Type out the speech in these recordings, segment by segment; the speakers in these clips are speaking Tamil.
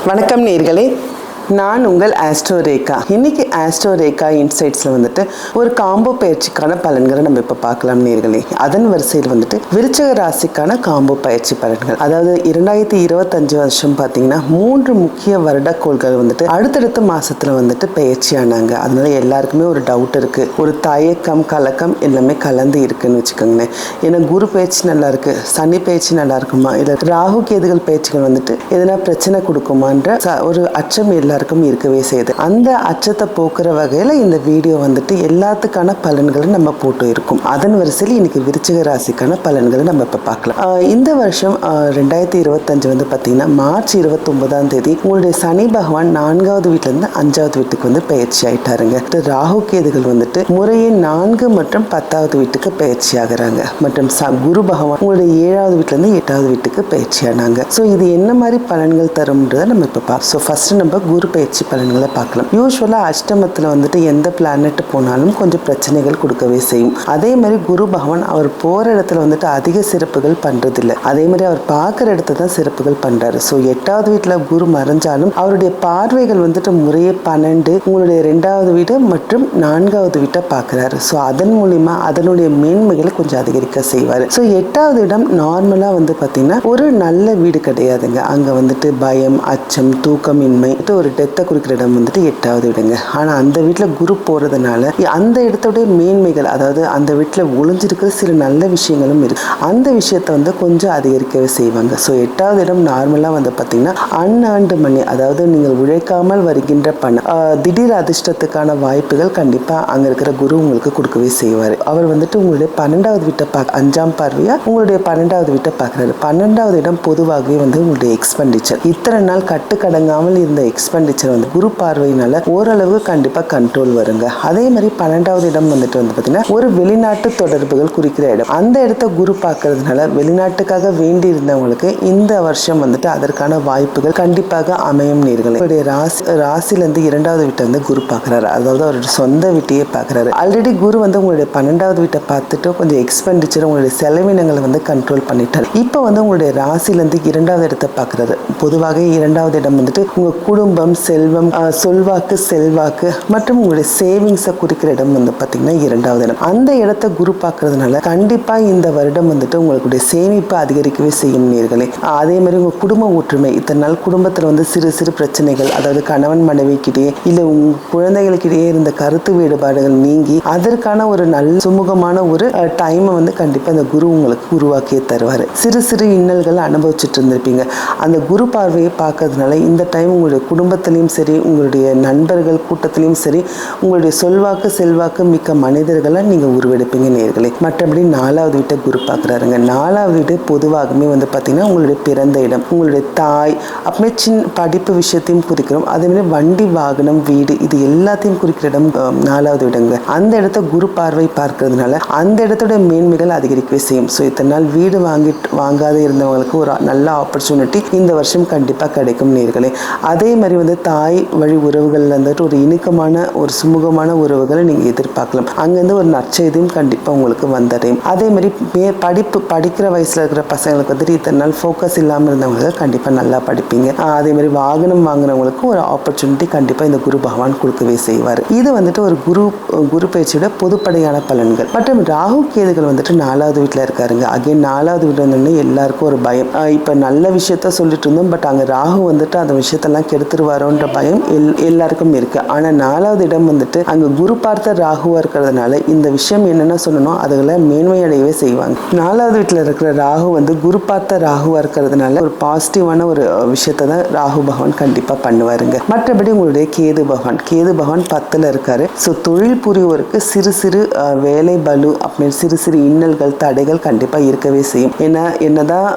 வணக்கம் நேயர்களே, நான் உங்கள் ஆஸ்ட்ரோ ரேகா. இன்னைக்கு ஆஸ்ட்ரோ ரேகா இன்சைட்ஸில் வந்துட்டு ஒரு காம்போ பயிற்சிக்கான பலன்களை நம்ம இப்போ பார்க்கலாம் நேயர்களே. அதன் வரிசையில் வந்துட்டு விருச்சிக ராசிக்கான காம்போ பயிற்சி பலன்கள், அதாவது 2025 வருஷம் பார்த்தீங்கன்னா 3 முக்கிய வருடக்கோள்கள் வந்துட்டு அடுத்தடுத்த மாசத்துல வந்துட்டு பயிற்சி ஆனாங்க. அதனால எல்லாருக்குமே ஒரு டவுட் இருக்கு, ஒரு தயக்கம் கலக்கம் எல்லாமே கலந்து இருக்குன்னு வச்சுக்கோங்களேன். ஏன்னா குரு பயிற்சி நல்லா இருக்கு, சனி பயிற்சி நல்லா இருக்குமா, இல்லை ராகு கேதுகள் பயிற்சிகள் வந்துட்டு எதனா பிரச்சனை கொடுக்குமான்ற ஒரு அச்சம் எல்லாருக்கும் இருக்கவே செய்யுது. அந்த அச்சத்தை போக்குற வகையில இந்த வீடியோ வந்துட்டு எல்லாத்துக்கான பலன்களை நம்ம போட்டு இருக்கும். அதன் வரிசையில் இன்னைக்கு விருச்சிக ராசிக்கான பலன்களை நம்ம இப்ப பார்க்கலாம். இந்த வருஷம் 2025 வந்து பாத்தீங்கன்னா மார்ச் 29ஆம் தேதி உங்களுடைய சனி பகவான் 4வது வீட்டுல இருந்து 5வது வீட்டுக்கு வந்து பயிற்சி ஆயிட்டாருங்க. ராகு கேதுகள் வந்துட்டு முறையே 4 மற்றும் 10வது வீட்டுக்கு பயிற்சி ஆகுறாங்க. மற்றும் குரு பகவான் உங்களுடைய 7வது வீட்டுல இருந்து 8வது வீட்டுக்கு பயிற்சி ஆனாங்க. ஸோ இது என்ன மாதிரி பலன்கள் தரும்ன்றதை நம்ம இப்போ பார்ப்போம். ஸோ ஃபர்ஸ்ட் நம்ம குரு பயிற்சி பலன்களை பார்க்கலாம். யூஸ்வலாக அஷ்டமத்தில் வந்துட்டு எந்த பிளானட் போனாலும் கொஞ்சம் பிரச்சனைகள் கொடுக்கவே செய்யும். அதே மாதிரி குரு பகவான் அவர் போகிற இடத்துல வந்துட்டு அதிக சிறப்புகள் பண்ணுறதில்லை. அதே மாதிரி அவர் பார்க்குற இடத்துல தான் சிறப்புகள் பண்ணுறாரு. ஸோ 8வது வீட்டில் குரு மறைஞ்சாலும் அவருடைய பார்வைகள் வந்துட்டு முறையே 12 உங்களுடைய 2வது வீடு மற்றும் 4வது வீட்டை பார்க்குறாரு. ஸோ அதன் மூலிமா அதனுடைய மேன்மைகளை கொஞ்சம் அதிகரிக்க செய்வார். ஸோ 8வது இடம் நார்மலாக வந்து பார்த்தீங்கன்னா ஒரு நல்ல வீடு கிடையாதுங்க. அங்கே வந்துட்டு பயம், அச்சம், தூக்கமின்மை, ஒரு டெத்தை குறிக்கிற இடம் வந்துட்டு 8வது வீடுங்க. ஆனால் அந்த வீட்டில் குரு போகிறதுனால அந்த இடத்துடைய மேன்மைகள், அதாவது அந்த வீட்டில் ஒளிஞ்சிருக்கிற சில நல்ல விஷயங்களும் இருக்கு, அந்த விஷயத்தை வந்து கொஞ்சம் அதிகரிக்கவே செய்வாங்க. ஸோ 8வது இடம் நார்மலாக வந்து பார்த்தீங்கன்னா அன்னாண்டு மணி, அதாவது நீங்கள் உழைக்காமல் வருகின்ற பணம், திடீர் அதிர்ஷ்டத்துக்கான வாய்ப்புகள் கண்டிப்பாக அங்கே இருக்கிற குரு உங்களுக்கு கொடுக்கவே செய்வார். அவர் வந்துட்டு உங்களுடைய 12வது வீட்டை 5ஆம் பார்வையா உங்களுடைய 12வது வீட்டை பார்க்குறாரு. 12வது இடம் பொதுவாகவே வந்து உங்களுடைய எக்ஸ்பெண்டிச்சர், இத்தனை நாள் கட்டுக்கடங்காமல் இருந்த எக்ஸ்பெண்டிச்சர் வந்து குரு பார்வையினால ஓரளவு கண்டிப்பாக கண்ட்ரோல் வருங்க. அதே மாதிரி 12வது இடம் வந்துட்டு வந்து பார்த்தீங்கன்னா ஒரு வெளிநாட்டு தொடர்புகள் குறிக்கிற இடம். அந்த இடத்த குரு பார்க்கறதுனால வெளிநாட்டுக்காக வேண்டி இருந்தவங்களுக்கு இந்த வருஷம் வந்துட்டு அதற்கான வாய்ப்புகள் கண்டிப்பாக அமையும் நேர்களே. உங்களுடைய ராசிலேருந்து 2வது வீட்டை வந்து குரு பார்க்குறாரு, அதாவது அவருடைய சொந்த வீட்டையே பார்க்குறாரு. ஆல்ரெடி குரு வந்து உங்களுடைய 12வது வீட்டை பார்த்துட்டு கொஞ்சம் எக்ஸ்பெண்டிச்சர் உங்களுடைய செலவினங்களை வந்து கண்ட்ரோல் பண்ணிட்டார். இப்போ வந்து உங்களுடைய ராசிலேருந்து 2வது இடத்தை பார்க்குறாரு. பொதுவாக 2வது இடம் வந்துட்டு உங்க குடும்பம், செல்வம், சொல்வாக்கு, செல்வாக்கு மற்றும் உங்களுடைய சேவிங்ஸை குறிக்கிற இடம் வந்து பார்த்தீங்கன்னா 2வது இடம். அந்த இடத்த குரு பார்க்கறதுனால கண்டிப்பாக இந்த வருடம் வந்துட்டு உங்களுடைய சேமிப்பு அதிகரிக்கவே செய்யும் நேர்களே. அதே மாதிரி உங்க குடும்ப ஒற்றுமை, இத்தனை நாள் குடும்பத்தில் வந்து சிறு சிறு பிரச்சனைகள், அதாவது கணவன் மனைவிக்கிட்டே இல்லை உங்க குழந்தைகளுக்கிடையே இருந்த கருத்து வேறுபாடுகள் நீங்கி அதற்கான ஒரு நல்ல சுமூகமான ஒரு டைமை வந்து கண்டிப்பாக அந்த குரு உங்களுக்கு உருவாக்கியே தருவார். சிறு சிறு இன்னல்கள் அனுபவிச்சுட்டு இருந்திருப்பீங்க. அந்த குரு பார்வையை பார்க்கறதுனால இந்த டைம் உங்களுடைய குடும்பத்திலையும் சரி, உங்களுடைய நண்பர்கள் கூட்டத்திலையும் சரி, உங்களுடைய சொல்வாக்கு செல்வாக்கு மிக்க மனிதர்களை நீங்கள் உருவெடுப்பீங்க நேர்களே. மற்றபடி 4வது வீட்டை குரு பார்க்குறாருங்க. 4வது வீடு பொதுவாகவே வந்து பார்த்தீங்கன்னா உங்களுடைய பிறந்த இடம், உங்களுடைய தாய், அப்படியே சின்ன படிப்பு விஷயத்தையும் குறிக்கிறோம். அதே மாதிரி வண்டி, வாகனம், வீடு, இது எல்லாத்தையும் குறிக்கிற இடம் 4வது வீடுங்க. அந்த இடத்த குரு பார்வை பார்க்கறதுனால அந்த இடத்தோட மேன்மைகள் அதிகரிக்கவே செய்யும். ஸோ இத்தனை நாள் வீடு வாங்காத இருந்தவங்களுக்கு ஒரு நல்ல ஆப்பர்ச்சுனிட்டி இந்த வருஷம் கண்டிப்பாக கிடைக்கும் நேர்களே. அதே மாதிரி வந்து தாய் வழி உறவுகள்ல வந்துட்டு ஒரு இணக்கமான ஒரு சுமூகமான உறவுகளை நீங்கள் எதிர்பார்க்கலாம். அங்கேருந்து ஒரு நற்செய்தியும் கண்டிப்பாக உங்களுக்கு வந்தடையும். அதே மாதிரி படிக்கிற வயசில் இருக்கிற பசங்களுக்கு வந்துட்டு இத்தனை நாள் ஃபோக்கஸ் இல்லாமல் இருந்தவங்களுக்கு கண்டிப்பாக நல்லா படிப்பீங்க. அதே மாதிரி வாகனம் வாங்குறவங்களுக்கு ஒரு ஆப்பர்ச்சுனிட்டி கண்டிப்பாக இந்த குரு பகவான் கொடுக்கவே செய்வார். இது வந்துட்டு ஒரு குரு பயிற்சியோட பொதுப்படையான பலன்கள். மற்றும் ராகு கேதுகள் வந்துட்டு 4வது வீட்டில் இருக்காருங்க. அகைன் 4வது வீடு வந்து எல்லாருக்கும் ஒரு பயம். இப்போ நல்ல விஷயத்த சொல்லிட்டு இருந்தோம், பட் அங்கே ராகு வந்துட்டு அந்த விஷயத்தெல்லாம் கெடுத்துருவாரோன்ற பயம் எல்லாருக்கும் இருக்கு. ஆனால் 4வது இடம் வந்துட்டு அங்கே குரு பார்த்த ராகுவா இருக்கிறதுனால இந்த விஷயம் என்னென்ன சொல்லணும் அதுகளை மேன்மையடையவே செய்வாங்க. 4வது வீட்டில் இருக்கிற ராகு வந்து குரு பார்த்த ராகுவா இருக்கிறதுனால ஒரு பாசிட்டிவான ஒரு விஷயத்தை தான் ராகு பகவான் கண்டிப்பாக பண்ணுவாருங்க. மற்றபடி உங்களுடைய கேது பகவான் 10ல் இருக்காரு. ஸோ தொழில் புரிவோருக்கு சிறு சிறு வேலை பலு அப்படின்னு சிறு சிறு இன்னல்கள், தடைகள் கண்டிப்பாக இருக்கவே செய்யும். என்னதான்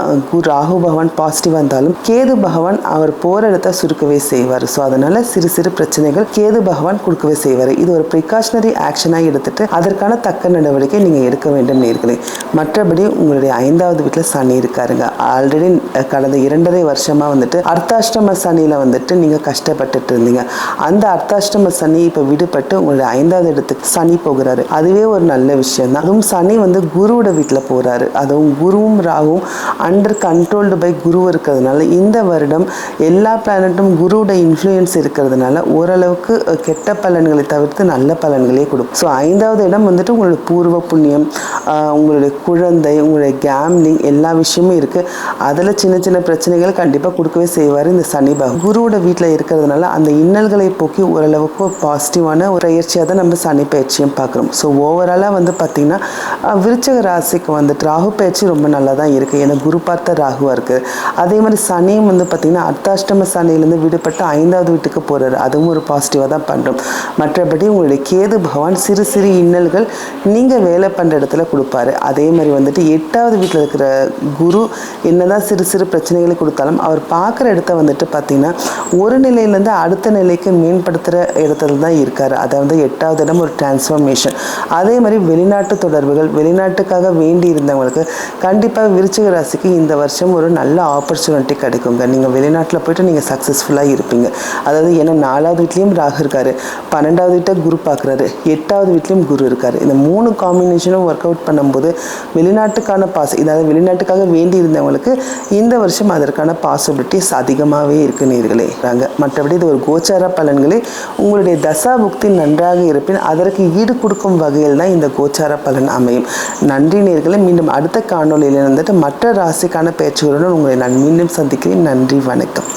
ராகு பகவான் பாசிட்டிவாக இருந்தாலும் கேது பகவான் அவர் போகிற இடத்த சுருக்கவே செய்வார். செய்வார். ஸோ அதனால் சிறு சிறு பிரச்சனைகள் கேது பகவான் கொடுக்கவே செய்வார். இது ஒரு ப்ரிகாஷனரி ஆக்ஷனாக எடுத்துட்டு அதற்கான தக்க நடவடிக்கை நீங்கள் எடுக்க வேண்டும் நேர்களே. மற்றபடி உங்களுடைய 5வது வீட்டில் சனி இருக்காருங்க. ஆல்ரெடி கடந்த 2.5 வருஷமாக வந்துட்டு அர்த்தாஷ்டம சனியில் வந்துட்டு நீங்கள் கஷ்டப்பட்டுட்டு இருந்தீங்க. அந்த அர்த்தாஷ்டம சனி இப்போ விடுபட்டு உங்களுடைய 5வது இடத்துக்கு சனி போகிறாரு. அதுவே ஒரு நல்ல விஷயம் தான். அதுவும் சனி வந்து குருவோட வீட்டில் போகிறாரு. அதுவும் குருவும் ராகுவும் அண்டர் கண்ட்ரோல்டு பை குரு இருக்கிறதுனால இந்த வருடம் எல்லா பிளானட்டும் குருவோட இன்ஃப்ளூயன்ஸ் இருக்கிறதுனால ஓரளவுக்கு கெட்ட பலன்களை தவிர்த்து நல்ல பலன்களே கொடுக்கும். ஸோ 5வது இடம் வந்துட்டு உங்களுடைய பூர்வ புண்ணியம், உங்களுடைய குழந்தை, உங்களுடைய கேம்லிங் எல்லா விஷயமும் இருக்குது. அதில் சின்ன சின்ன பிரச்சனைகள் கண்டிப்பாக கொடுக்கவே செய்வார் இந்த சனி பகவான். குருவோட வீட்டில் இருக்கிறதுனால அந்த இன்னல்களை போக்கி ஓரளவுக்கு பாசிட்டிவான ஒரு பயிற்சியாக தான் நம்ம சனி பயிற்சியும் பார்க்குறோம். ஸோ ஓவராலாக வந்து பார்த்திங்கன்னா விருச்சிக ராசிக்கு வந்துட்டு ராகு பயிற்சி ரொம்ப நல்லா தான் இருக்குது. ஏன்னா குரு பார்த்த ராகுவாக இருக்குது. அதே மாதிரி சனியும் வந்து பார்த்திங்கன்னா அர்த்தாஷ்டம சனியிலேருந்து விடுபட்டு 5வது வீட்டுக்கு போகிறாரு. அதுவும் ஒரு பாசிட்டிவாக தான் பண்ணுறோம். மற்றபடி உங்களுடைய கேது பகவான் சிறு சிறு இன்னல்கள் நீங்கள் வேலை பண்ணுற இடத்துல கொடுப்பாரு. அதே மாதிரி வந்துட்டு 8வது வீட்டில் இருக்கிற குரு என்னதான் சிறு சிறு பிரச்சனைகளை கொடுத்தாலும் அவர் பார்க்குற இடத்த வந்துட்டு பார்த்திங்கன்னா ஒரு நிலையிலேருந்து அடுத்த நிலைக்கு மேம்படுத்துகிற இடத்துல தான் இருக்கார். அதாவது 8வது இடம் ஒரு டிரான்ஸ்ஃபர்மேஷன். அதே மாதிரி வெளிநாட்டு தொடர்புகள், வெளிநாட்டுக்காக வேண்டி இருந்தவங்களுக்கு கண்டிப்பாக விருச்சிக ராசிக்கு இந்த வருஷம் ஒரு நல்ல ஆப்பர்ச்சுனிட்டி கிடைக்குங்க. நீங்கள் வெளிநாட்டில் போய்ட்டு நீங்கள் சக்ஸஸ்ஃபுல்லாக இருப்பீங்க. அதாவது ஏன்னா 4வது வீட்லேயும் ராகு இருக்கார், 12வது வீட்டை குரு பார்க்குறாரு, 8வது வீட்லேயும் குரு இருக்கார். இந்த 3 காம்பினேஷனும் ஒர்க் அவுட் பண்ணும்போது வெளிநாட்டுக்கான இதாவது வெளிநாட்டுக்காக வேண்டி இருந்தவங்களுக்கு இந்த வருஷம் அதற்கான பாசிபிலிட்டிஸ் அதிகமாகவே இருக்கு நேர்களே. மற்றபடி இது ஒரு கோச்சார பலன்களே. உங்களுடைய தசா புக்தி நன்றாக இருப்பின் அதற்கு ஈடு கொடுக்கும் வகையில் தான் இந்த கோச்சார பலன் அமையும். நன்றி நேர்களே. மீண்டும் அடுத்த காணொலியில் வந்துட்டு மற்ற ராசிக்கான பேச்சுகளுடன் உங்களை நான் மீண்டும் சந்திக்கிறேன். நன்றி, வணக்கம்.